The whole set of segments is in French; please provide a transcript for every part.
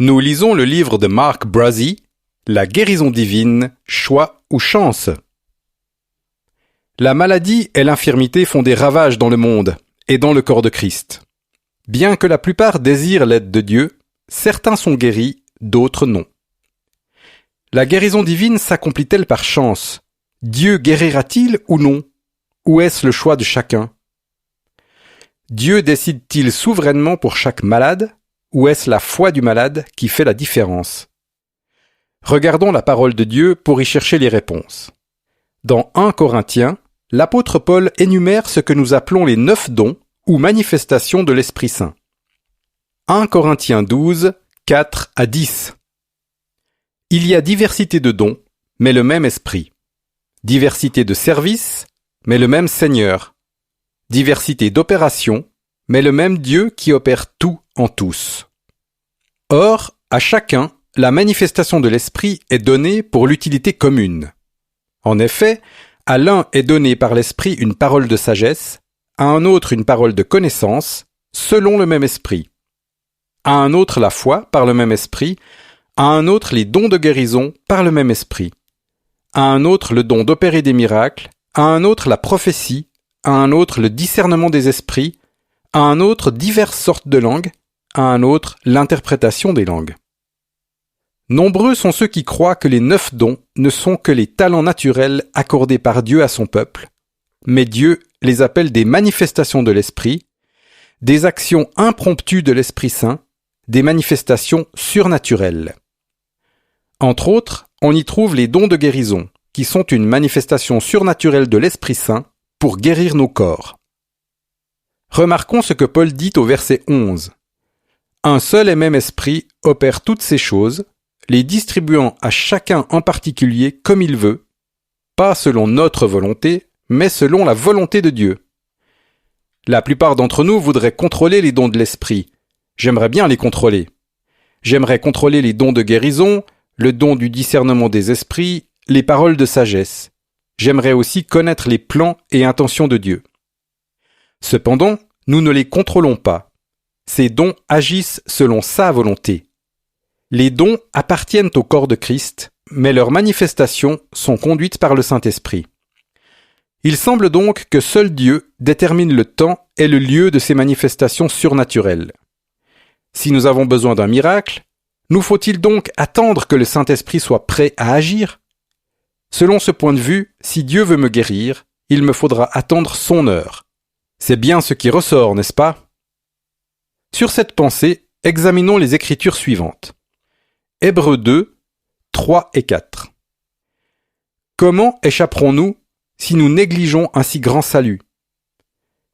Nous lisons le livre de Mark Brazee, La guérison divine, choix ou chance. La maladie et l'infirmité font des ravages dans le monde et dans le corps de Christ. Bien que la plupart désirent l'aide de Dieu, certains sont guéris, d'autres non. La guérison divine s'accomplit-elle par chance? Dieu guérira-t-il ou non? Ou est-ce le choix de chacun? Dieu décide-t-il souverainement pour chaque malade? Ou est-ce la foi du malade qui fait la différence? Regardons la parole de Dieu pour y chercher les réponses. Dans 1 Corinthiens, l'apôtre Paul énumère ce que nous appelons les 9 dons ou manifestations de l'Esprit Saint. 1 Corinthiens 12, 4 à 10. Il y a diversité de dons, mais le même Esprit. Diversité de services, mais le même Seigneur. Diversité d'opérations, mais le même Dieu qui opère tout en tous. Or, à chacun, la manifestation de l'Esprit est donnée pour l'utilité commune. En effet, à l'un est donnée par l'Esprit une parole de sagesse, à un autre une parole de connaissance, selon le même Esprit. À un autre la foi, par le même Esprit, à un autre les dons de guérison, par le même Esprit. À un autre le don d'opérer des miracles, à un autre la prophétie, à un autre le discernement des esprits, à un autre diverses sortes de langues, à un autre l'interprétation des langues. Nombreux sont ceux qui croient que les 9 dons ne sont que les talents naturels accordés par Dieu à son peuple, mais Dieu les appelle des manifestations de l'Esprit, des actions impromptues de l'Esprit Saint, des manifestations surnaturelles. Entre autres, on y trouve les dons de guérison, qui sont une manifestation surnaturelle de l'Esprit Saint pour guérir nos corps. Remarquons ce que Paul dit au verset 11. Un seul et même esprit opère toutes ces choses, les distribuant à chacun en particulier comme il veut, pas selon notre volonté, mais selon la volonté de Dieu. La plupart d'entre nous voudraient contrôler les dons de l'esprit. J'aimerais bien les contrôler. J'aimerais contrôler les dons de guérison, le don du discernement des esprits, les paroles de sagesse. J'aimerais aussi connaître les plans et intentions de Dieu. Cependant, nous ne les contrôlons pas. Ces dons agissent selon sa volonté. Les dons appartiennent au corps de Christ, mais leurs manifestations sont conduites par le Saint-Esprit. Il semble donc que seul Dieu détermine le temps et le lieu de ces manifestations surnaturelles. Si nous avons besoin d'un miracle, nous faut-il donc attendre que le Saint-Esprit soit prêt à agir? Selon ce point de vue, si Dieu veut me guérir, il me faudra attendre son heure. C'est bien ce qui ressort, n'est-ce pas? Sur cette pensée, examinons les Écritures suivantes. Hébreux 2, 3 et 4. Comment échapperons-nous si nous négligeons un si grand salut?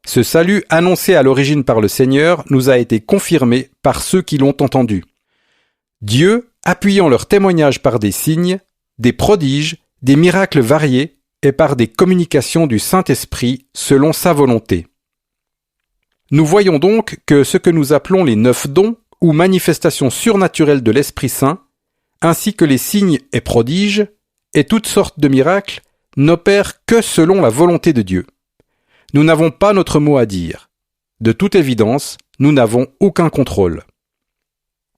Ce salut annoncé à l'origine par le Seigneur nous a été confirmé par ceux qui l'ont entendu. Dieu, appuyant leur témoignage par des signes, des prodiges, des miracles variés et par des communications du Saint-Esprit selon sa volonté. Nous voyons donc que ce que nous appelons les 9 dons ou manifestations surnaturelles de l'Esprit Saint, ainsi que les signes et prodiges, et toutes sortes de miracles, n'opèrent que selon la volonté de Dieu. Nous n'avons pas notre mot à dire. De toute évidence, nous n'avons aucun contrôle.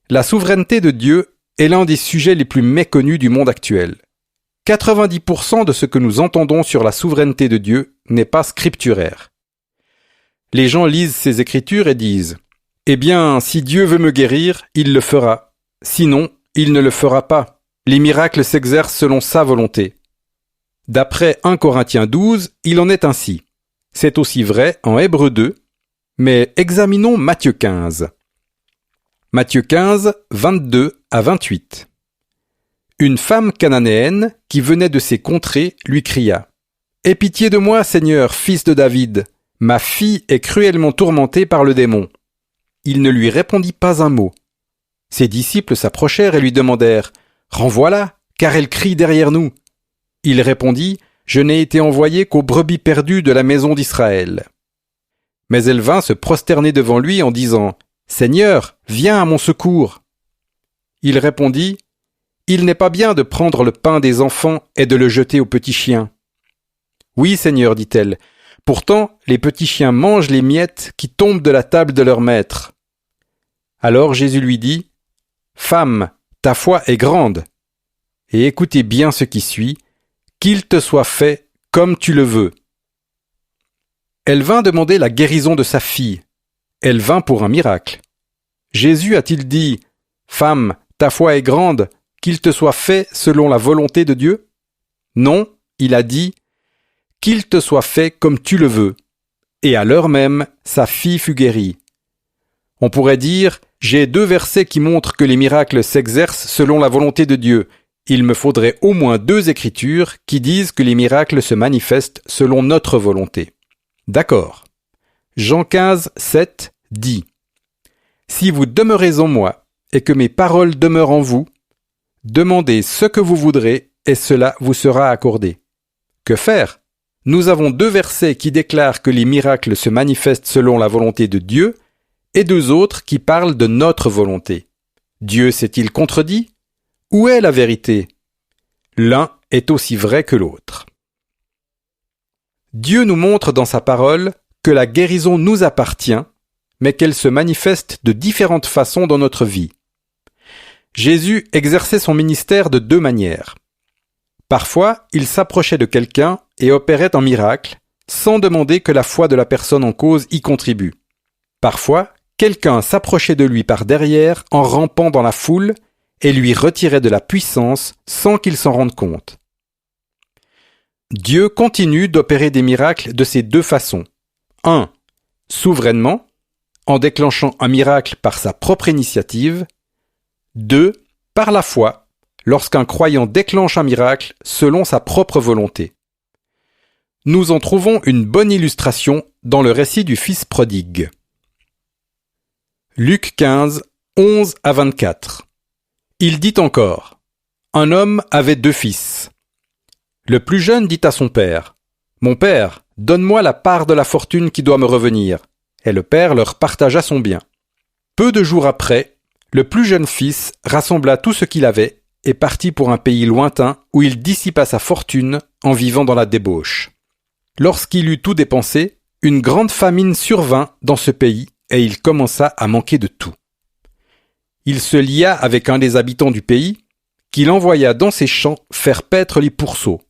La souveraineté de Dieu est l'un des sujets les plus méconnus du monde actuel. 90% de ce que nous entendons sur la souveraineté de Dieu n'est pas scripturaire. Les gens lisent ces Écritures et disent « Eh bien, si Dieu veut me guérir, il le fera. Sinon, il ne le fera pas. Les miracles s'exercent selon sa volonté. » D'après 1 Corinthiens 12, il en est ainsi. C'est aussi vrai en Hébreux 2, mais examinons Matthieu 15. Matthieu 15, 22 à 28. Une femme cananéenne qui venait de ces contrées lui cria « Aie pitié de moi, Seigneur, fils de David. Ma fille est cruellement tourmentée par le démon. » Il ne lui répondit pas un mot. Ses disciples s'approchèrent et lui demandèrent « Renvoie-la, car elle crie derrière nous. » Il répondit « Je n'ai été envoyé qu'aux brebis perdues de la maison d'Israël. » Mais elle vint se prosterner devant lui en disant « Seigneur, viens à mon secours. » Il répondit « Il n'est pas bien de prendre le pain des enfants et de le jeter aux petits chiens. » « Oui, Seigneur, dit-elle. Pourtant, les petits chiens mangent les miettes qui tombent de la table de leur maître. » Alors Jésus lui dit « Femme, ta foi est grande. Et écoutez bien ce qui suit, qu'il te soit fait comme tu le veux. Elle vint demander la guérison de sa fille. Elle vint pour un miracle. Jésus a-t-il dit, Femme, ta foi est grande, qu'il te soit fait selon la volonté de Dieu? Non, il a dit, qu'il te soit fait comme tu le veux. Et à l'heure même, sa fille fut guérie. On pourrait dire, j'ai 2 versets qui montrent que les miracles s'exercent selon la volonté de Dieu. Il me faudrait au moins 2 écritures qui disent que les miracles se manifestent selon notre volonté. D'accord. Jean 15, 7 dit, Si vous demeurez en moi et que mes paroles demeurent en vous, demandez ce que vous voudrez et cela vous sera accordé. Que faire? Nous avons 2 versets qui déclarent que les miracles se manifestent selon la volonté de Dieu et 2 autres qui parlent de notre volonté. Dieu s'est-il contredit? Où est la vérité? L'un est aussi vrai que l'autre. Dieu nous montre dans sa parole que la guérison nous appartient, mais qu'elle se manifeste de différentes façons dans notre vie. Jésus exerçait son ministère de 2 manières. Parfois, il s'approchait de quelqu'un et opérait un miracle, sans demander que la foi de la personne en cause y contribue. Parfois, quelqu'un s'approchait de lui par derrière en rampant dans la foule et lui retirait de la puissance sans qu'il s'en rende compte. Dieu continue d'opérer des miracles de ces 2 façons. 1. Souverainement, en déclenchant un miracle par sa propre initiative. 2. Par la foi, lorsqu'un croyant déclenche un miracle selon sa propre volonté. Nous en trouvons une bonne illustration dans le récit du Fils prodigue. Luc 15, 11 à 24. Il dit encore, Un homme avait 2 fils. Le plus jeune dit à son père, Mon père, donne-moi la part de la fortune qui doit me revenir. Et le père leur partagea son bien. Peu de jours après, le plus jeune fils rassembla tout ce qu'il avait et partit pour un pays lointain où il dissipa sa fortune en vivant dans la débauche. Lorsqu'il eut tout dépensé, une grande famine survint dans ce pays et il commença à manquer de tout. Il se lia avec un des habitants du pays, qu'il envoya dans ses champs faire paître les pourceaux.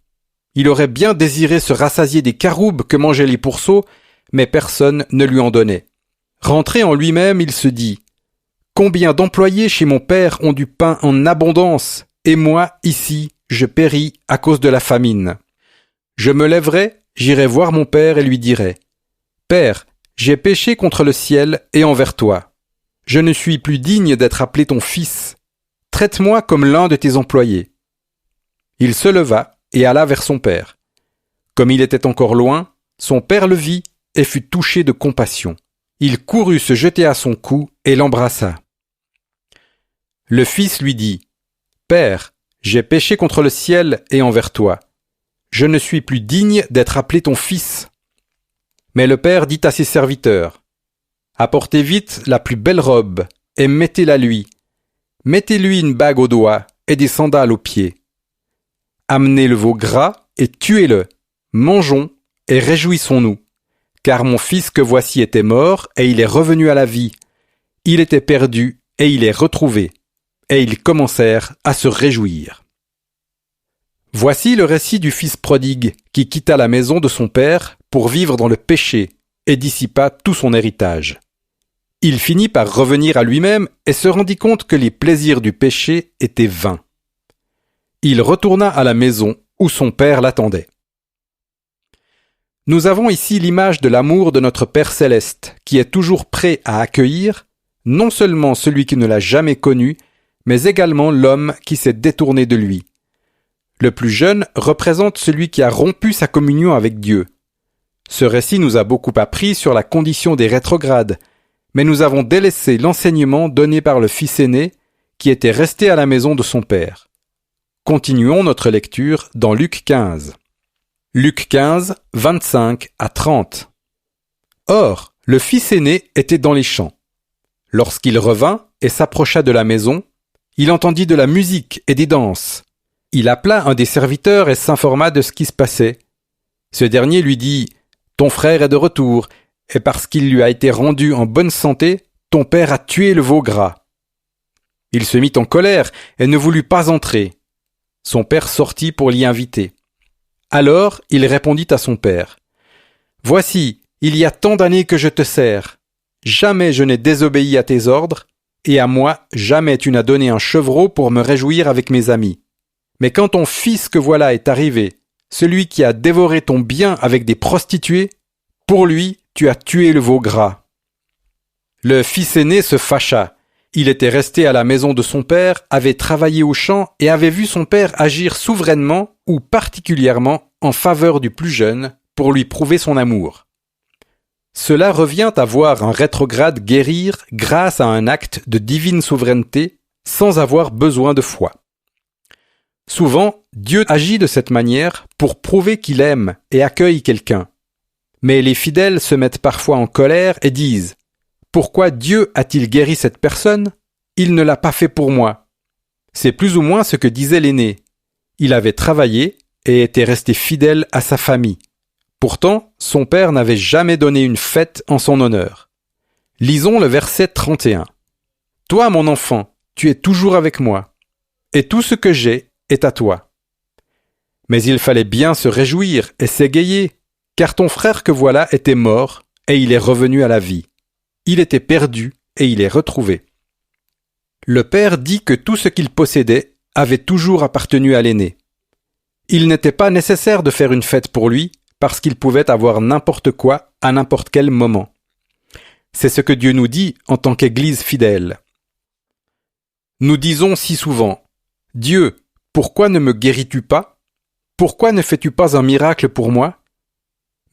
Il aurait bien désiré se rassasier des caroubes que mangeaient les pourceaux, mais personne ne lui en donnait. Rentré en lui-même, il se dit « Combien d'employés chez mon père ont du pain en abondance, et moi, ici, je péris à cause de la famine. Je me lèverai, j'irai voir mon père et lui dirai « Père, j'ai péché contre le ciel et envers toi. Je ne suis plus digne d'être appelé ton fils. Traite-moi comme l'un de tes employés. » Il se leva et alla vers son père. Comme il était encore loin, son père le vit et fut touché de compassion. Il courut se jeter à son cou et l'embrassa. Le fils lui dit, « Père, j'ai péché contre le ciel et envers toi. Je ne suis plus digne d'être appelé ton fils. » Mais le père dit à ses serviteurs, « Apportez vite la plus belle robe et mettez-la lui. Mettez-lui une bague au doigt et des sandales aux pieds. Amenez le veau gras et tuez-le. Mangeons et réjouissons-nous. Car mon fils que voici était mort et il est revenu à la vie. Il était perdu et il est retrouvé. » Et ils commencèrent à se réjouir. Voici le récit du fils prodigue qui quitta la maison de son père pour vivre dans le péché et dissipa tout son héritage. Il finit par revenir à lui-même et se rendit compte que les plaisirs du péché étaient vains. Il retourna à la maison où son père l'attendait. Nous avons ici l'image de l'amour de notre Père céleste qui est toujours prêt à accueillir non seulement celui qui ne l'a jamais connu, mais également l'homme qui s'est détourné de lui. Le plus jeune représente celui qui a rompu sa communion avec Dieu. Ce récit nous a beaucoup appris sur la condition des rétrogrades, mais nous avons délaissé l'enseignement donné par le fils aîné qui était resté à la maison de son père. Continuons notre lecture dans Luc 15. Luc 15, 25 à 30. Or, le fils aîné était dans les champs. Lorsqu'il revint et s'approcha de la maison, il entendit de la musique et des danses. Il appela un des serviteurs et s'informa de ce qui se passait. Ce dernier lui dit « Ton frère est de retour, et parce qu'il lui a été rendu en bonne santé, ton père a tué le veau gras. » Il se mit en colère et ne voulut pas entrer. Son père sortit pour l'y inviter. Alors il répondit à son père. « Voici, il y a tant d'années que je te sers. Jamais je n'ai désobéi à tes ordres, et à moi jamais tu n'as donné un chevreau pour me réjouir avec mes amis. Mais quand ton fils que voilà est arrivé, celui qui a dévoré ton bien avec des prostituées, pour lui tu as tué le veau gras. » Le fils aîné se fâcha. Il était resté à la maison de son père, avait travaillé au champ et avait vu son père agir souverainement ou particulièrement en faveur du plus jeune pour lui prouver son amour. Cela revient à voir un rétrograde guérir grâce à un acte de divine souveraineté sans avoir besoin de foi. Souvent, Dieu agit de cette manière pour prouver qu'il aime et accueille quelqu'un. Mais les fidèles se mettent parfois en colère et disent « Pourquoi Dieu a-t-il guéri cette personne ? Il ne l'a pas fait pour moi. » C'est plus ou moins ce que disait l'aîné. Il avait travaillé et était resté fidèle à sa famille. Pourtant, son père n'avait jamais donné une fête en son honneur. Lisons le verset 31. « Toi, mon enfant, tu es toujours avec moi, et tout ce que j'ai est à toi. » Mais il fallait bien se réjouir et s'égayer, car ton frère que voilà était mort, et il est revenu à la vie. Il était perdu, et il est retrouvé. Le père dit que tout ce qu'il possédait avait toujours appartenu à l'aîné. Il n'était pas nécessaire de faire une fête pour lui, parce qu'il pouvait avoir n'importe quoi à n'importe quel moment. C'est ce que Dieu nous dit en tant qu'Église fidèle. Nous disons si souvent « Dieu, pourquoi ne me guéris-tu pas ? Pourquoi ne fais-tu pas un miracle pour moi ?»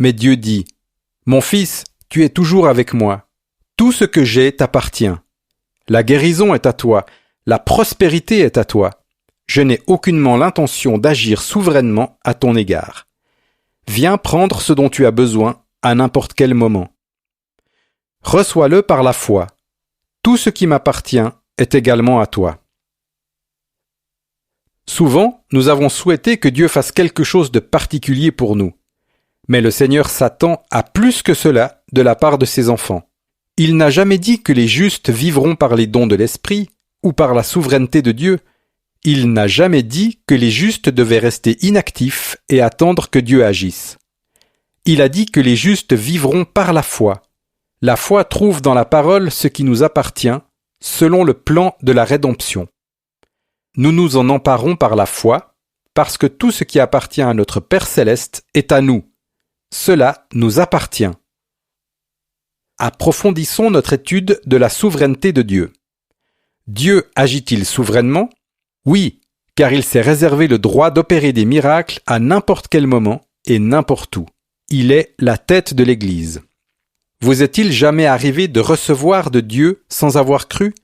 Mais Dieu dit « Mon fils, tu es toujours avec moi. Tout ce que j'ai t'appartient. La guérison est à toi, la prospérité est à toi. Je n'ai aucunement l'intention d'agir souverainement à ton égard. Viens prendre ce dont tu as besoin à n'importe quel moment. Reçois-le par la foi. Tout ce qui m'appartient est également à toi. » Souvent, nous avons souhaité que Dieu fasse quelque chose de particulier pour nous. Mais le Seigneur s'attend à plus que cela de la part de ses enfants. Il n'a jamais dit que les justes vivront par les dons de l'Esprit ou par la souveraineté de Dieu. Il n'a jamais dit que les justes devaient rester inactifs et attendre que Dieu agisse. Il a dit que les justes vivront par la foi. La foi trouve dans la parole ce qui nous appartient, selon le plan de la rédemption. Nous nous en emparons par la foi, parce que tout ce qui appartient à notre Père céleste est à nous. Cela nous appartient. Approfondissons notre étude de la souveraineté de Dieu. Dieu agit-il souverainement ? Oui, car il s'est réservé le droit d'opérer des miracles à n'importe quel moment et n'importe où. Il est la tête de l'Église. Vous est-il jamais arrivé de recevoir de Dieu sans avoir cru ?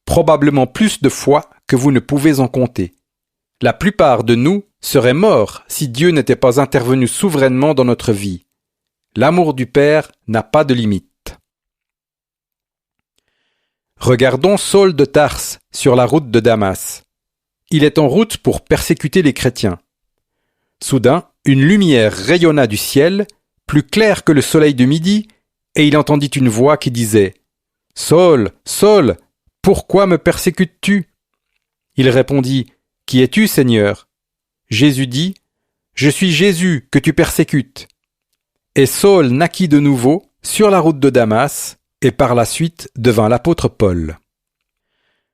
Probablement plus de fois que vous ne pouvez en compter. La plupart de nous seraient morts si Dieu n'était pas intervenu souverainement dans notre vie. L'amour du Père n'a pas de limite. Regardons Saul de Tarse sur la route de Damas. Il est en route pour persécuter les chrétiens. Soudain, une lumière rayonna du ciel, plus claire que le soleil de midi, et il entendit une voix qui disait « Saul, Saul, pourquoi me persécutes-tu » Il répondit « Qui es-tu, Seigneur » Jésus dit « Je suis Jésus que tu persécutes. » Et Saul naquit de nouveau sur la route de Damas, et par la suite devint l'apôtre Paul.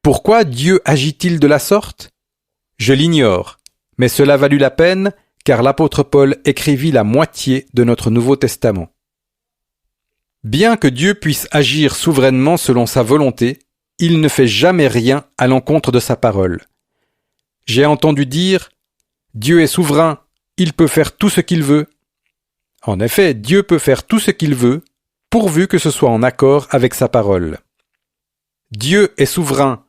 Pourquoi Dieu agit-il de la sorte ? Je l'ignore, mais cela valut la peine, car l'apôtre Paul écrivit la moitié de notre Nouveau Testament. Bien que Dieu puisse agir souverainement selon sa volonté, il ne fait jamais rien à l'encontre de sa parole. J'ai entendu dire « Dieu est souverain, il peut faire tout ce qu'il veut ». En effet, Dieu peut faire tout ce qu'il veut, pourvu que ce soit en accord avec sa parole. Dieu est souverain,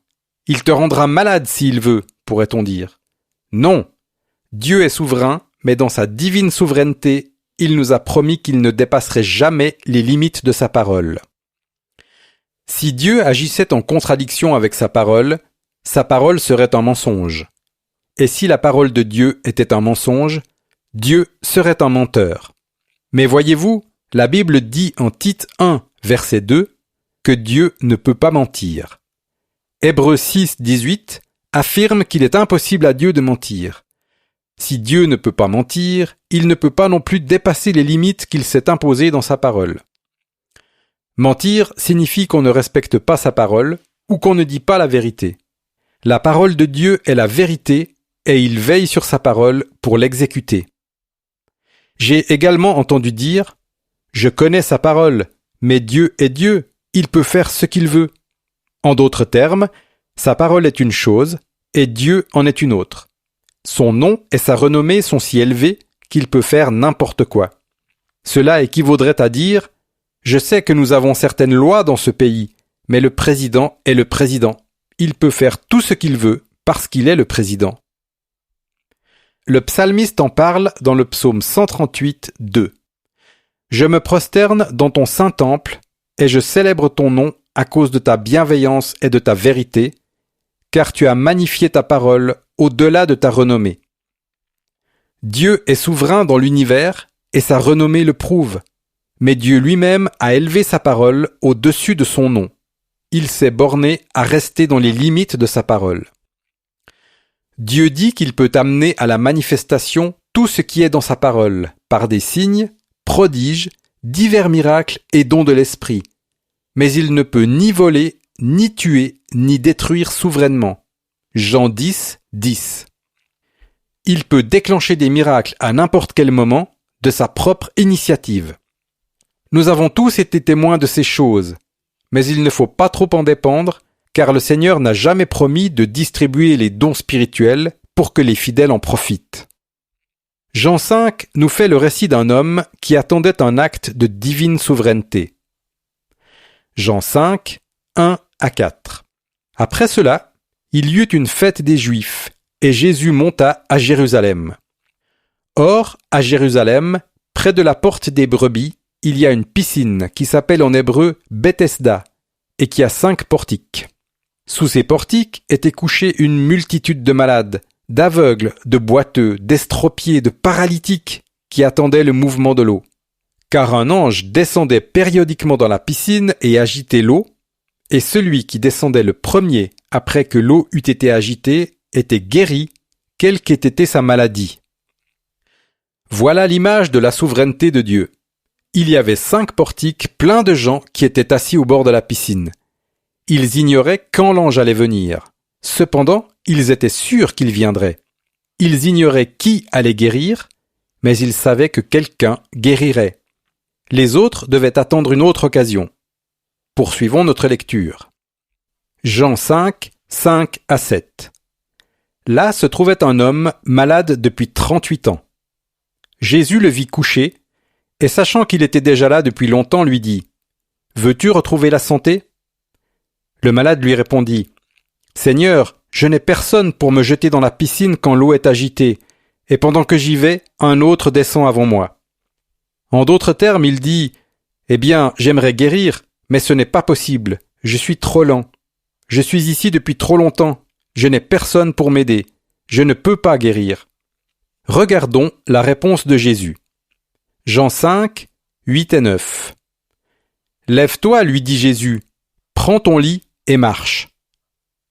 il te rendra malade s'il veut, pourrait-on dire. Non, Dieu est souverain, mais dans sa divine souveraineté, il nous a promis qu'il ne dépasserait jamais les limites de sa parole. Si Dieu agissait en contradiction avec sa parole serait un mensonge. Et si la parole de Dieu était un mensonge, Dieu serait un menteur. Mais voyez-vous, la Bible dit en Tite 1, verset 2, que Dieu ne peut pas mentir. Hébreux 6, 18 affirme qu'il est impossible à Dieu de mentir. Si Dieu ne peut pas mentir, il ne peut pas non plus dépasser les limites qu'il s'est imposées dans sa parole. Mentir signifie qu'on ne respecte pas sa parole ou qu'on ne dit pas la vérité. La parole de Dieu est la vérité et il veille sur sa parole pour l'exécuter. J'ai également entendu dire « Je connais sa parole, mais Dieu est Dieu, il peut faire ce qu'il veut. » En d'autres termes, sa parole est une chose et Dieu en est une autre. Son nom et sa renommée sont si élevés qu'il peut faire n'importe quoi. Cela équivaudrait à dire « Je sais que nous avons certaines lois dans ce pays, mais le président est le président. Il peut faire tout ce qu'il veut parce qu'il est le président. » Le psalmiste en parle dans le psaume 138, 2. « Je me prosterne dans ton saint temple et je célèbre ton nom à cause de ta bienveillance et de ta vérité, car tu as magnifié ta parole au-delà de ta renommée. » Dieu est souverain dans l'univers et sa renommée le prouve, mais Dieu lui-même a élevé sa parole au-dessus de son nom. Il s'est borné à rester dans les limites de sa parole. Dieu dit qu'il peut amener à la manifestation tout ce qui est dans sa parole, par des signes, prodiges, divers miracles et dons de l'esprit. Mais il ne peut ni voler, ni tuer, ni détruire souverainement. Jean 10, 10. Il peut déclencher des miracles à n'importe quel moment, de sa propre initiative. Nous avons tous été témoins de ces choses, mais il ne faut pas trop en dépendre, car le Seigneur n'a jamais promis de distribuer les dons spirituels pour que les fidèles en profitent. Jean 5 nous fait le récit d'un homme qui attendait un acte de divine souveraineté. Jean 5, 1 à 4. Après cela, il y eut une fête des Juifs, et Jésus monta à Jérusalem. Or, à Jérusalem, près de la porte des brebis, il y a une piscine qui s'appelle en hébreu Bethesda, et qui a 5 portiques. Sous ces portiques étaient couchés une multitude de malades, d'aveugles, de boiteux, d'estropiés, de paralytiques, qui attendaient le mouvement de l'eau. Car un ange descendait périodiquement dans la piscine et agitait l'eau, et celui qui descendait le premier après que l'eau eût été agitée était guéri, quelle qu'ait été sa maladie. Voilà l'image de la souveraineté de Dieu. Il y avait 5 portiques pleins de gens qui étaient assis au bord de la piscine. Ils ignoraient quand l'ange allait venir. Cependant, ils étaient sûrs qu'il viendrait. Ils ignoraient qui allait guérir, mais ils savaient que quelqu'un guérirait. Les autres devaient attendre une autre occasion. Poursuivons notre lecture. Jean 5, 5 à 7. Là se trouvait un homme malade depuis 38 ans. Jésus le vit couché, et sachant qu'il était déjà là depuis longtemps, lui dit « Veux-tu retrouver la santé ?» Le malade lui répondit « Seigneur, je n'ai personne pour me jeter dans la piscine quand l'eau est agitée, et pendant que j'y vais, un autre descend avant moi. » En d'autres termes, il dit « Eh bien, j'aimerais guérir, mais ce n'est pas possible, je suis trop lent. Je suis ici depuis trop longtemps, je n'ai personne pour m'aider, je ne peux pas guérir. » Regardons la réponse de Jésus. Jean 5, 8 et 9. « Lève-toi, lui dit Jésus, prends ton lit et marche. »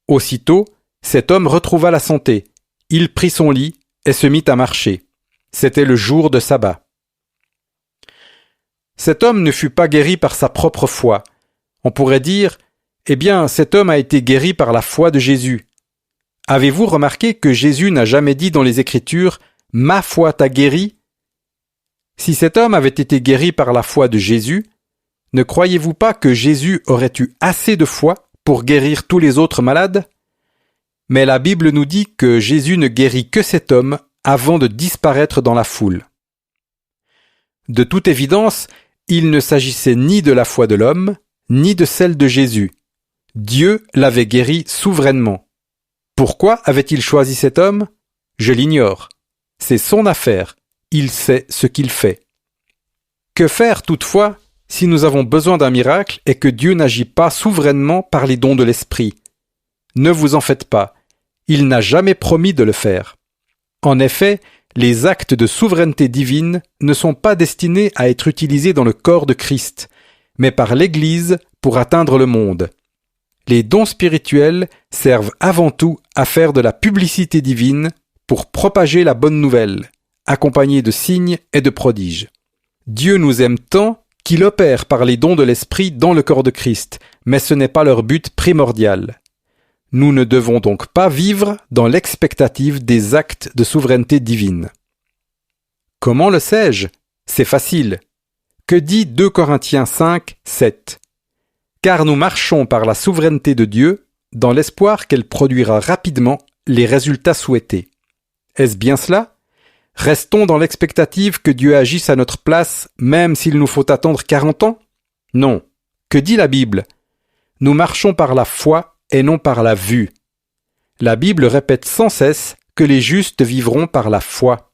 Aussitôt, cet homme retrouva la santé. Il prit son lit et se mit à marcher. C'était le jour de sabbat. Cet homme ne fut pas guéri par sa propre foi. On pourrait dire, eh bien, cet homme a été guéri par la foi de Jésus. Avez-vous remarqué que Jésus n'a jamais dit dans les Écritures « Ma foi t'a guéri » ? Si cet homme avait été guéri par la foi de Jésus, ne croyez-vous pas que Jésus aurait eu assez de foi pour guérir tous les autres malades ? Mais la Bible nous dit que Jésus ne guérit que cet homme avant de disparaître dans la foule. De toute évidence, il ne s'agissait ni de la foi de l'homme, ni de celle de Jésus. Dieu l'avait guéri souverainement. Pourquoi avait-il choisi cet homme ? Je l'ignore. C'est son affaire. Il sait ce qu'il fait. Que faire toutefois si nous avons besoin d'un miracle et que Dieu n'agit pas souverainement par les dons de l'Esprit ? Ne vous en faites pas. Il n'a jamais promis de le faire. En effet, les actes de souveraineté divine ne sont pas destinés à être utilisés dans le corps de Christ, mais par l'Église pour atteindre le monde. les dons spirituels servent avant tout à faire de la publicité divine pour propager la bonne nouvelle, accompagnée de signes et de prodiges. Dieu nous aime tant qu'il opère par les dons de l'Esprit dans le corps de Christ, mais ce n'est pas leur but primordial. Nous ne devons donc pas vivre dans l'expectative des actes de souveraineté divine. Comment le sais-je ? C'est facile. Que dit 2 Corinthiens 5, 7 ? Car nous marchons par la souveraineté de Dieu, dans l'espoir qu'elle produira rapidement les résultats souhaités. Est-ce bien cela ? Restons dans l'expectative que Dieu agisse à notre place, même s'il nous faut attendre 40 ans ? Non. Que dit la Bible ? Nous marchons par la foi et non par la vue. La Bible répète sans cesse que les justes vivront par la foi.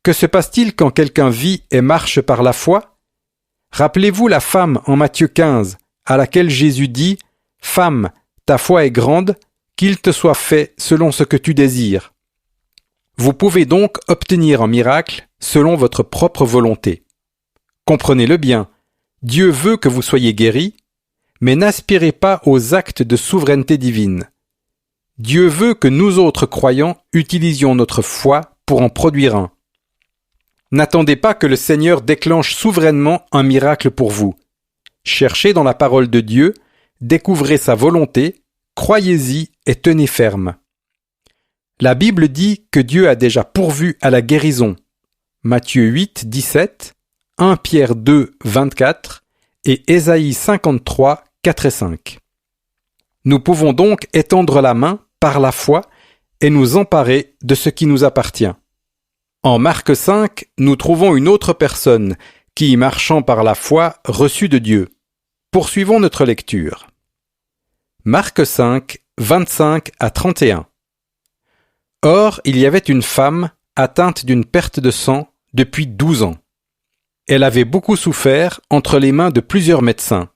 Que se passe-t-il quand quelqu'un vit et marche par la foi ? Rappelez-vous la femme en Matthieu 15, à laquelle Jésus dit « Femme, ta foi est grande, qu'il te soit fait selon ce que tu désires. » Vous pouvez donc obtenir un miracle selon votre propre volonté. Comprenez-le bien, Dieu veut que vous soyez guéris, mais n'aspirez pas aux actes de souveraineté divine. Dieu veut que nous autres croyants utilisions notre foi pour en produire un. N'attendez pas que le Seigneur déclenche souverainement un miracle pour vous. Cherchez dans la parole de Dieu, découvrez sa volonté, croyez-y et tenez ferme. La Bible dit que Dieu a déjà pourvu à la guérison. Matthieu 8, 17, 1 Pierre 2, 24 et Ésaïe 53, 4 et 5. Nous pouvons donc étendre la main par la foi et nous emparer de ce qui nous appartient. En Marc 5, nous trouvons une autre personne qui, marchant par la foi, reçut de Dieu. Poursuivons notre lecture. Marc 5, 25 à 31. Or, il y avait une femme atteinte d'une perte de sang depuis 12 ans. Elle avait beaucoup souffert entre les mains de plusieurs médecins.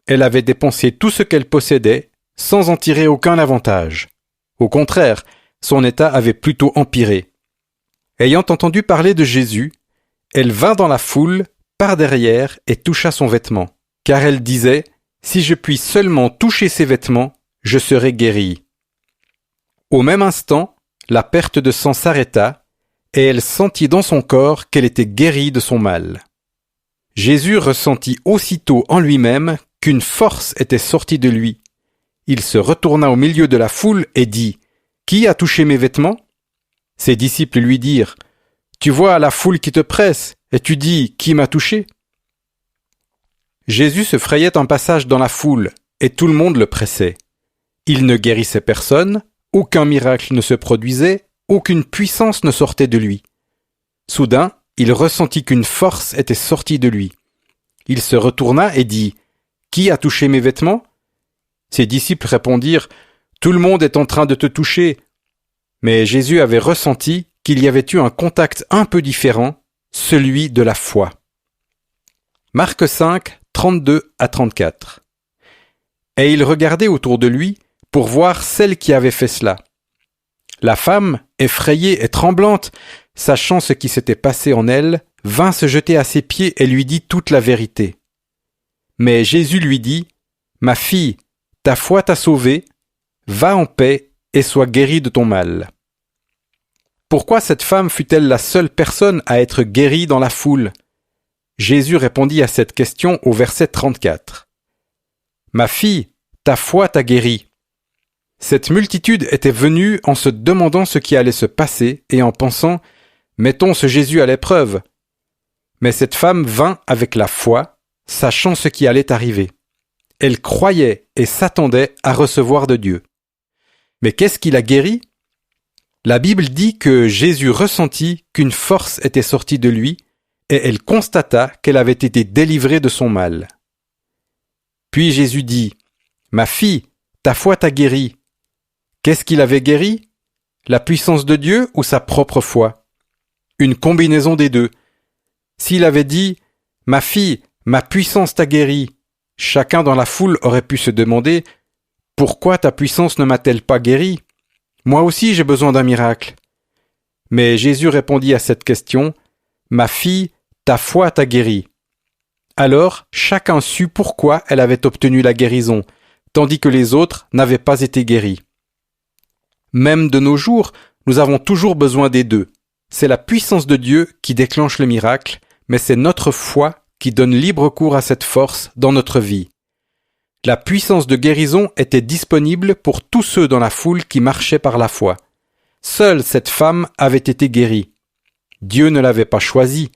Elle avait dépensé tout ce qu'elle possédait sans en tirer aucun avantage. Au contraire, son état avait plutôt empiré. Ayant entendu parler de Jésus, elle vint dans la foule, par derrière, et toucha son vêtement, car elle disait « Si je puis seulement toucher ses vêtements, je serai guérie. » Au même instant, la perte de sang s'arrêta, et elle sentit dans son corps qu'elle était guérie de son mal. Jésus ressentit aussitôt en lui-même qu'une force était sortie de lui. Il se retourna au milieu de la foule et dit « Qui a touché mes vêtements ?» Ses disciples lui dirent « Tu vois la foule qui te presse, et tu dis « Qui m'a touché ?» Jésus se frayait un passage dans la foule, et tout le monde le pressait. Il ne guérissait personne, aucun miracle ne se produisait, aucune puissance ne sortait de lui. Soudain, il ressentit qu'une force était sortie de lui. Il se retourna et dit « Qui a touché mes vêtements ?» Ses disciples répondirent « Tout le monde est en train de te toucher. » Mais Jésus avait ressenti qu'il y avait eu un contact un peu différent, celui de la foi. Marc 5, 32 à 34. Et il regardait autour de lui pour voir celle qui avait fait cela. La femme, effrayée et tremblante, sachant ce qui s'était passé en elle, vint se jeter à ses pieds et lui dit toute la vérité. Mais Jésus lui dit « Ma fille, ta foi t'a sauvée, va en paix et sois guérie de ton mal. » Pourquoi cette femme fut-elle la seule personne à être guérie dans la foule ? Jésus répondit à cette question au verset 34. « Ma fille, ta foi t'a guérie. » Cette multitude était venue en se demandant ce qui allait se passer et en pensant « Mettons ce Jésus à l'épreuve. » Mais cette femme vint avec la foi, sachant ce qui allait arriver. Elle croyait et s'attendait à recevoir de Dieu. Mais qu'est-ce qui l'a guérie ? La Bible dit que Jésus ressentit qu'une force était sortie de lui et elle constata qu'elle avait été délivrée de son mal. Puis Jésus dit « Ma fille, ta foi t'a guérie. » Qu'est-ce qui l'avait guérie ? La puissance de Dieu ou sa propre foi ? Une combinaison des deux. S'il avait dit « Ma fille, ma puissance t'a guérie », chacun dans la foule aurait pu se demander « Pourquoi ta puissance ne m'a-t-elle pas guérie ? Moi aussi j'ai besoin d'un miracle. » Mais Jésus répondit à cette question « Ma fille, ta foi t'a guérie. » Alors chacun sut pourquoi elle avait obtenu la guérison, tandis que les autres n'avaient pas été guéris. Même de nos jours, nous avons toujours besoin des deux. C'est la puissance de Dieu qui déclenche le miracle, mais c'est notre foi qui donne libre cours à cette force dans notre vie. La puissance de guérison était disponible pour tous ceux dans la foule qui marchaient par la foi. Seule cette femme avait été guérie. Dieu ne l'avait pas choisie.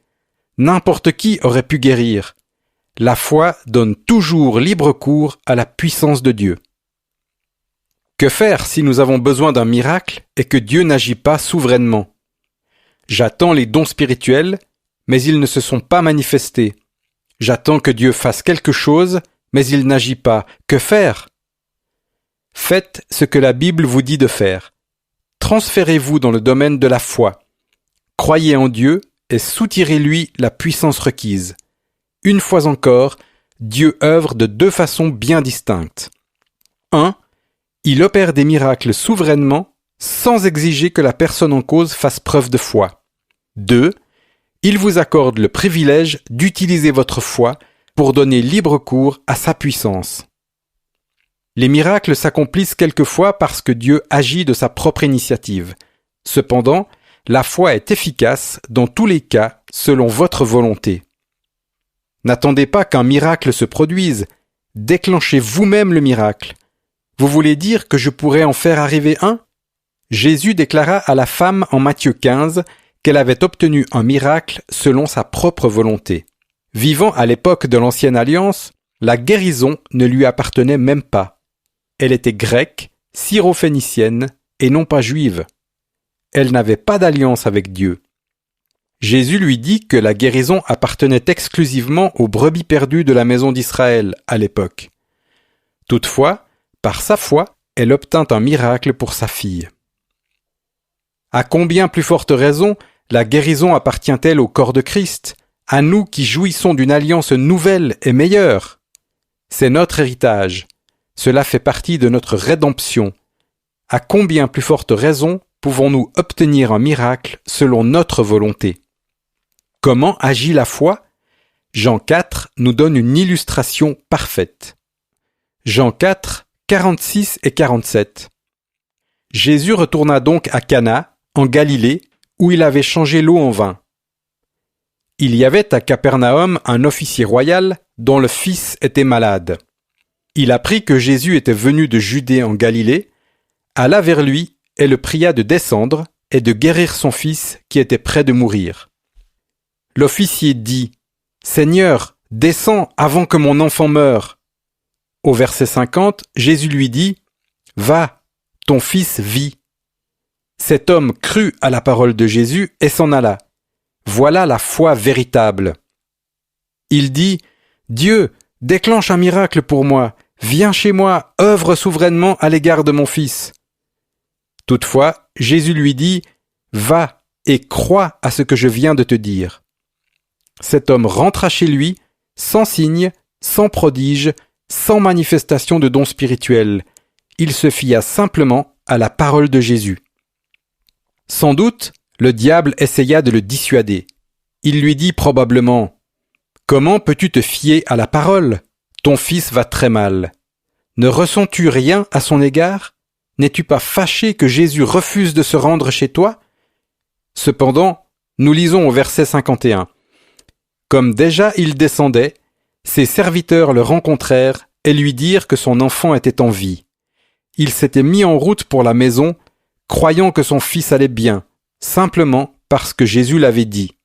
N'importe qui aurait pu guérir. La foi donne toujours libre cours à la puissance de Dieu. Que faire si nous avons besoin d'un miracle et que Dieu n'agit pas souverainement? J'attends les dons spirituels, mais ils ne se sont pas manifestés. J'attends que Dieu fasse quelque chose, mais il n'agit pas. Que faire? Faites ce que la Bible vous dit de faire. Transférez-vous dans le domaine de la foi. Croyez en Dieu et soutirez-lui la puissance requise. Une fois encore, Dieu œuvre de deux façons bien distinctes. 1. Il opère des miracles souverainement, sans exiger que la personne en cause fasse preuve de foi. 2. Il vous accorde le privilège d'utiliser votre foi pour donner libre cours à sa puissance. Les miracles s'accomplissent quelquefois parce que Dieu agit de sa propre initiative. Cependant, la foi est efficace dans tous les cas selon votre volonté. N'attendez pas qu'un miracle se produise, déclenchez vous-même le miracle. Vous voulez dire que je pourrais en faire arriver un? Jésus déclara à la femme en Matthieu 15 qu'elle avait obtenu un miracle selon sa propre volonté. Vivant à l'époque de l'Ancienne Alliance, la guérison ne lui appartenait même pas. Elle était grecque, syrophénicienne et non pas juive. Elle n'avait pas d'alliance avec Dieu. Jésus lui dit que la guérison appartenait exclusivement aux brebis perdues de la maison d'Israël à l'époque. Toutefois, par sa foi, elle obtint un miracle pour sa fille. À combien plus forte raison la guérison appartient-elle au corps de Christ, à nous qui jouissons d'une alliance nouvelle et meilleure? C'est notre héritage. Cela fait partie de notre rédemption. À combien plus forte raison pouvons-nous obtenir un miracle selon notre volonté? Comment agit la foi? Jean 4 nous donne une illustration parfaite. Jean 4, 46 et 47. Jésus retourna donc à Cana, en Galilée, où il avait changé l'eau en vin. Il y avait à Capernaum un officier royal dont le fils était malade. Il apprit que Jésus était venu de Judée en Galilée, alla vers lui et le pria de descendre et de guérir son fils qui était près de mourir. L'officier dit « Seigneur, descends avant que mon enfant meure. » Au verset 50, Jésus lui dit « Va, ton fils vit. » Cet homme crut à la parole de Jésus et s'en alla. Voilà la foi véritable. Il dit « Dieu, déclenche un miracle pour moi. Viens chez moi, œuvre souverainement à l'égard de mon fils. » Toutefois, Jésus lui dit « Va et crois à ce que je viens de te dire. » Cet homme rentra chez lui, sans signe, sans prodige, sans manifestation de dons spirituels. Il se fia simplement à la parole de Jésus. Sans doute, le diable essaya de le dissuader. Il lui dit probablement « Comment peux-tu te fier à la parole? Ton fils va très mal. Ne ressens-tu rien à son égard? N'es-tu pas fâché que Jésus refuse de se rendre chez toi? » Cependant, nous lisons au verset 51. Comme déjà il descendait, ses serviteurs le rencontrèrent et lui dirent que son enfant était en vie. Il s'était mis en route pour la maison, croyant que son fils allait bien, simplement parce que Jésus l'avait dit.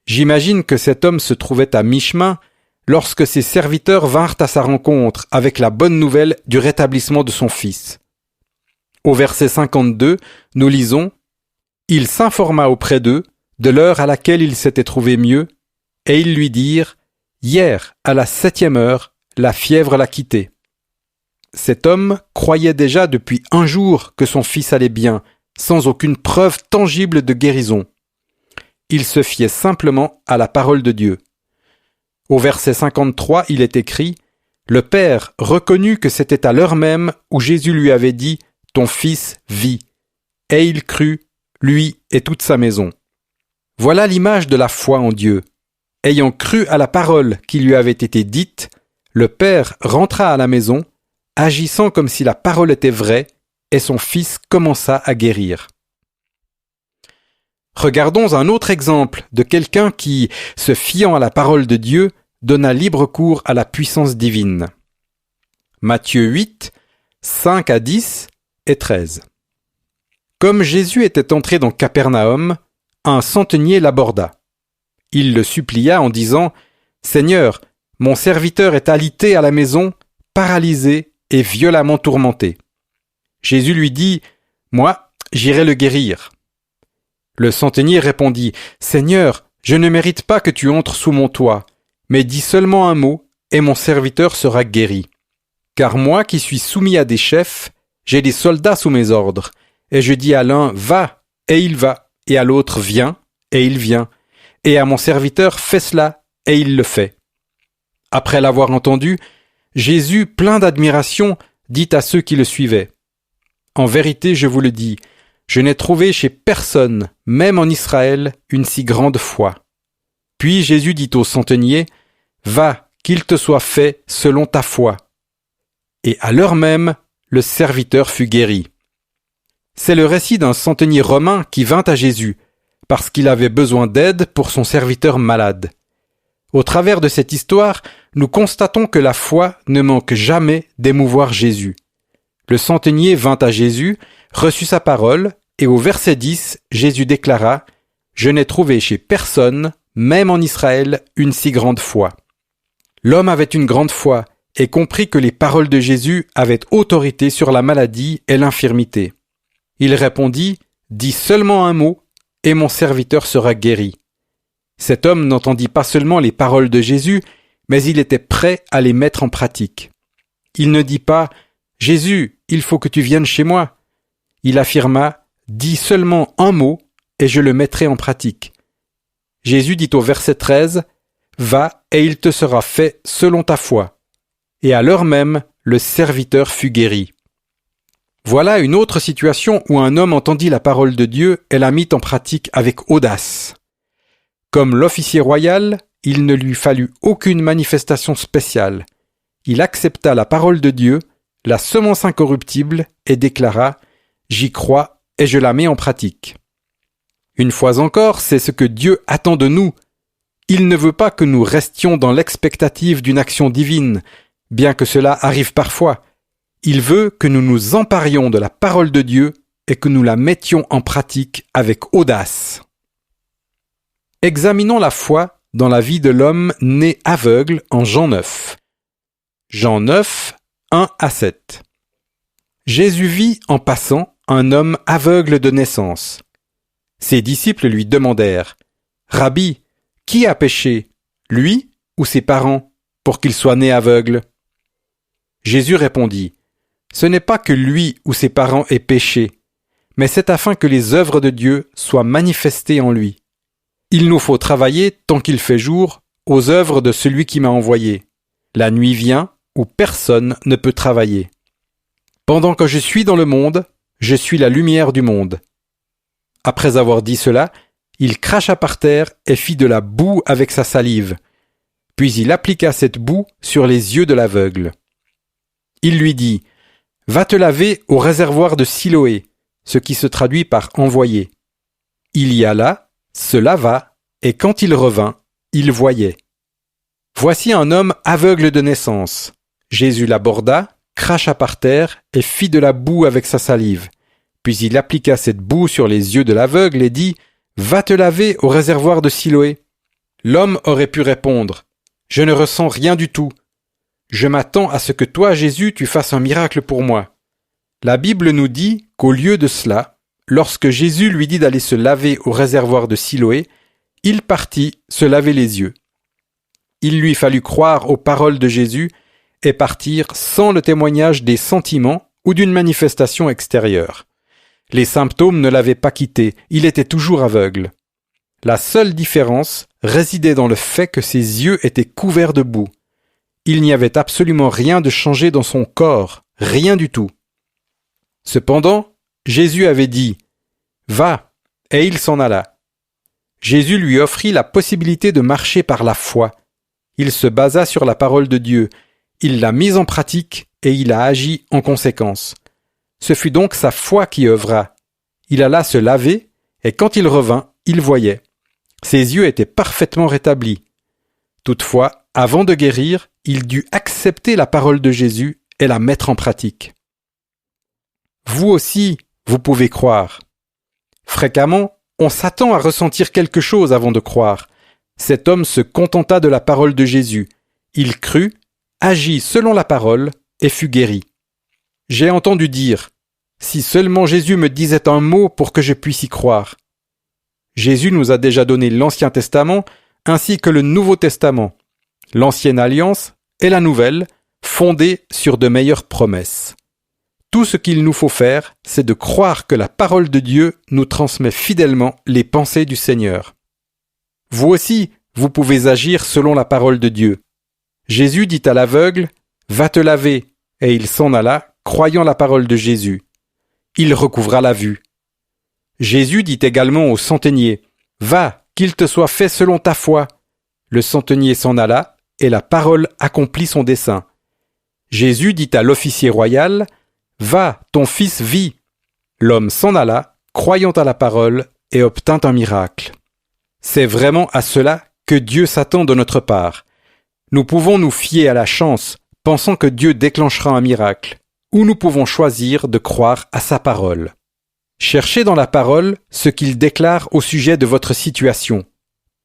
J'imagine que cet homme se trouvait à mi-chemin lorsque ses serviteurs vinrent à sa rencontre avec la bonne nouvelle du rétablissement de son fils. Au verset 52, nous lisons « Il s'informa auprès d'eux de l'heure à laquelle il s'était trouvé mieux, et ils lui dirent « Hier, à la 7e heure, la fièvre l'a quitté. » Cet homme croyait déjà depuis un jour que son fils allait bien, sans aucune preuve tangible de guérison. Il se fiait simplement à la parole de Dieu. Au verset 53, il est écrit « Le père reconnut que c'était à l'heure même où Jésus lui avait dit « Ton fils vit ». Et il crut, lui et toute sa maison. Voilà l'image de la foi en Dieu. Ayant cru à la parole qui lui avait été dite, le père rentra à la maison agissant comme si la parole était vraie, et son fils commença à guérir. Regardons un autre exemple de quelqu'un qui, se fiant à la parole de Dieu, donna libre cours à la puissance divine. Matthieu 8, 5 à 10 et 13. Comme Jésus était entré dans Capernaum, un centenier l'aborda. Il le supplia en disant « Seigneur, mon serviteur est alité à la maison, paralysé et violemment tourmenté. » Jésus lui dit « Moi, j'irai le guérir. » Le centenier répondit « Seigneur, je ne mérite pas que tu entres sous mon toit, mais dis seulement un mot, et mon serviteur sera guéri. Car moi qui suis soumis à des chefs, j'ai des soldats sous mes ordres, et je dis à l'un « Va », et il va, et à l'autre « Viens », et il vient, et à mon serviteur « Fais cela », et il le fait. Après l'avoir entendu, Jésus, plein d'admiration, dit à ceux qui le suivaient « En vérité, je vous le dis, je n'ai trouvé chez personne, même en Israël, une si grande foi. » Puis Jésus dit au centenier « Va, qu'il te soit fait selon ta foi. » Et à l'heure même, le serviteur fut guéri. C'est le récit d'un centenier romain qui vint à Jésus, parce qu'il avait besoin d'aide pour son serviteur malade. Au travers de cette histoire, nous constatons que la foi ne manque jamais d'émouvoir Jésus. Le centenier vint à Jésus, reçut sa parole, et au verset 10, Jésus déclara « Je n'ai trouvé chez personne, même en Israël, une si grande foi. » L'homme avait une grande foi et comprit que les paroles de Jésus avaient autorité sur la maladie et l'infirmité. Il répondit « Dis seulement un mot, et mon serviteur sera guéri. » Cet homme n'entendit pas seulement les paroles de Jésus, mais il était prêt à les mettre en pratique. Il ne dit pas « Jésus, il faut que tu viennes chez moi ». Il affirma « Dis seulement un mot, et je le mettrai en pratique. » Jésus dit au verset 13 « Va, et il te sera fait selon ta foi. » Et à l'heure même, le serviteur fut guéri. Voilà une autre situation où un homme entendit la parole de Dieu et la mit en pratique avec audace. Comme l'officier royal, il ne lui fallut aucune manifestation spéciale. Il accepta la parole de Dieu, la semence incorruptible, et déclara « J'y crois et je la mets en pratique. » Une fois encore, c'est ce que Dieu attend de nous. Il ne veut pas que nous restions dans l'expectative d'une action divine, bien que cela arrive parfois. Il veut que nous nous emparions de la parole de Dieu et que nous la mettions en pratique avec audace. Examinons la foi dans la vie de l'homme né aveugle en Jean 9. Jean 9, 1 à 7. Jésus vit en passant un homme aveugle de naissance. Ses disciples lui demandèrent « Rabbi, qui a péché, lui ou ses parents, pour qu'il soit né aveugle ?» Jésus répondit « Ce n'est pas que lui ou ses parents aient péché, mais c'est afin que les œuvres de Dieu soient manifestées en lui. Il nous faut travailler tant qu'il fait jour aux œuvres de celui qui m'a envoyé. La nuit vient où personne ne peut travailler. Pendant que je suis dans le monde, je suis la lumière du monde. » Après avoir dit cela, il cracha par terre et fit de la boue avec sa salive. Puis il appliqua cette boue sur les yeux de l'aveugle. Il lui dit « Va te laver au réservoir de Siloé », ce qui se traduit par « envoyé ». Il y alla, se lava, et quand il revint, il voyait. Voici un homme aveugle de naissance. Jésus l'aborda, cracha par terre et fit de la boue avec sa salive. Puis il appliqua cette boue sur les yeux de l'aveugle et dit « Va te laver au réservoir de Siloé ». L'homme aurait pu répondre « Je ne ressens rien du tout. Je m'attends à ce que toi, Jésus, tu fasses un miracle pour moi. » La Bible nous dit qu'au lieu de cela, lorsque Jésus lui dit d'aller se laver au réservoir de Siloé, il partit se laver les yeux. Il lui fallut croire aux paroles de Jésus et partir sans le témoignage des sentiments ou d'une manifestation extérieure. Les symptômes ne l'avaient pas quitté, il était toujours aveugle. La seule différence résidait dans le fait que ses yeux étaient couverts de boue. Il n'y avait absolument rien de changé dans son corps, rien du tout. Cependant, Jésus avait dit « Va !» et il s'en alla. Jésus lui offrit la possibilité de marcher par la foi. Il se basa sur la parole de Dieu. il l'a mise en pratique et il a agi en conséquence. Ce fut donc sa foi qui œuvra. Il alla se laver, et quand il revint, il voyait. Ses yeux étaient parfaitement rétablis. Toutefois, avant de guérir, il dut accepter la parole de Jésus et la mettre en pratique. Vous aussi, vous pouvez croire. Fréquemment, on s'attend à ressentir quelque chose avant de croire. Cet homme se contenta de la parole de Jésus. Il crut, agit selon la parole et fut guéri. J'ai entendu dire, si seulement Jésus me disait un mot pour que je puisse y croire. Jésus nous a déjà donné l'Ancien Testament ainsi que le Nouveau Testament, l'Ancienne Alliance et la Nouvelle, fondée sur de meilleures promesses. Tout ce qu'il nous faut faire, c'est de croire que la parole de Dieu nous transmet fidèlement les pensées du Seigneur. Vous aussi, vous pouvez agir selon la parole de Dieu. Jésus dit à l'aveugle, « Va te laver », et il s'en alla, croyant la parole de Jésus. Il recouvra la vue. Jésus dit également au centenier, « Va, qu'il te soit fait selon ta foi ». Le centenier s'en alla, et la parole accomplit son dessein. Jésus dit à l'officier royal, « Va, ton fils vit ». L'homme s'en alla, croyant à la parole, et obtint un miracle. C'est vraiment à cela que Dieu s'attend de notre part. Nous pouvons nous fier à la chance, pensant que Dieu déclenchera un miracle, ou nous pouvons choisir de croire à sa parole. Cherchez dans la parole ce qu'il déclare au sujet de votre situation.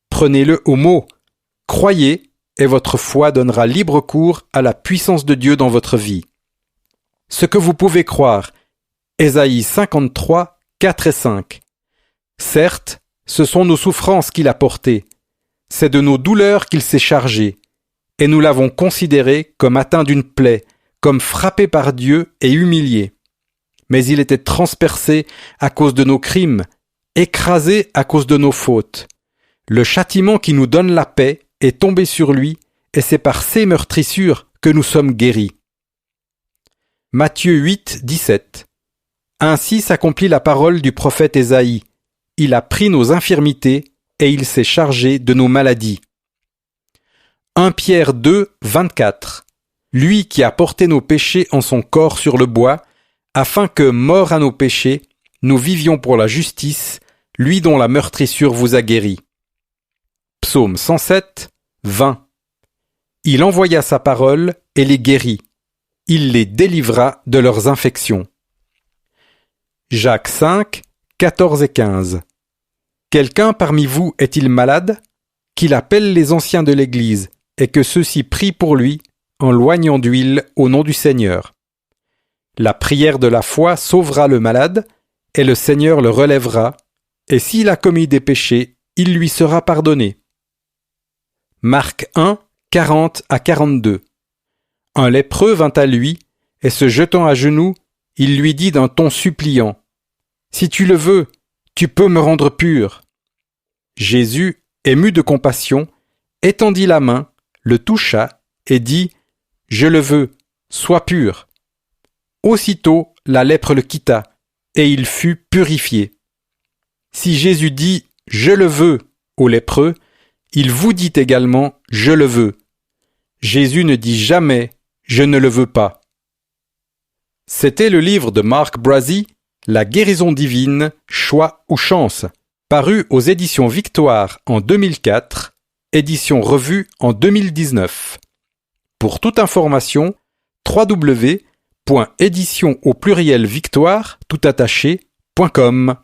Prenez-le au mot. Croyez, et votre foi donnera libre cours à la puissance de Dieu dans votre vie. Ce que vous pouvez croire. Ésaïe 53, 4 et 5. Certes, ce sont nos souffrances qu'il a portées. C'est de nos douleurs qu'il s'est chargé. Et nous l'avons considéré comme atteint d'une plaie, comme frappé par Dieu et humilié. Mais il était transpercé à cause de nos crimes, écrasé à cause de nos fautes. Le châtiment qui nous donne la paix est tombé sur lui, et c'est par ses meurtrissures que nous sommes guéris. Matthieu 8, 17. Ainsi s'accomplit la parole du prophète Ésaïe. Il a pris nos infirmités, et il s'est chargé de nos maladies. 1 Pierre 2, 24. Lui qui a porté nos péchés en son corps sur le bois, afin que, morts à nos péchés, nous vivions pour la justice, lui dont la meurtrissure vous a guéris. Psaume 107, 20. Il envoya sa parole et les guérit. Il les délivra de leurs infections. Jacques 5, 14 et 15. Quelqu'un parmi vous est-il malade? Qu'il appelle les anciens de l'Église, et que ceux-ci prient pour lui, en loignant d'huile au nom du Seigneur. La prière de la foi sauvera le malade, et le Seigneur le relèvera, et s'il a commis des péchés, il lui sera pardonné. Marc 1, 40 à 42. Un lépreux vint à lui, et se jetant à genoux, il lui dit d'un ton suppliant, « Si tu le veux, tu peux me rendre pur. » Jésus, ému de compassion, étendit la main, le toucha, et dit, « Je le veux, sois pur. » Aussitôt, la lèpre le quitta, et il fut purifié. Si Jésus dit « Je le veux » au lépreux, il vous dit également « Je le veux ». Jésus ne dit jamais « Je ne le veux pas ». C'était le livre de Mark Brazee, La guérison divine, choix ou chance, paru aux éditions Victoire en 2004, édition revue en 2019. Pour toute information, www.édition au pluriel victoire tout attaché.com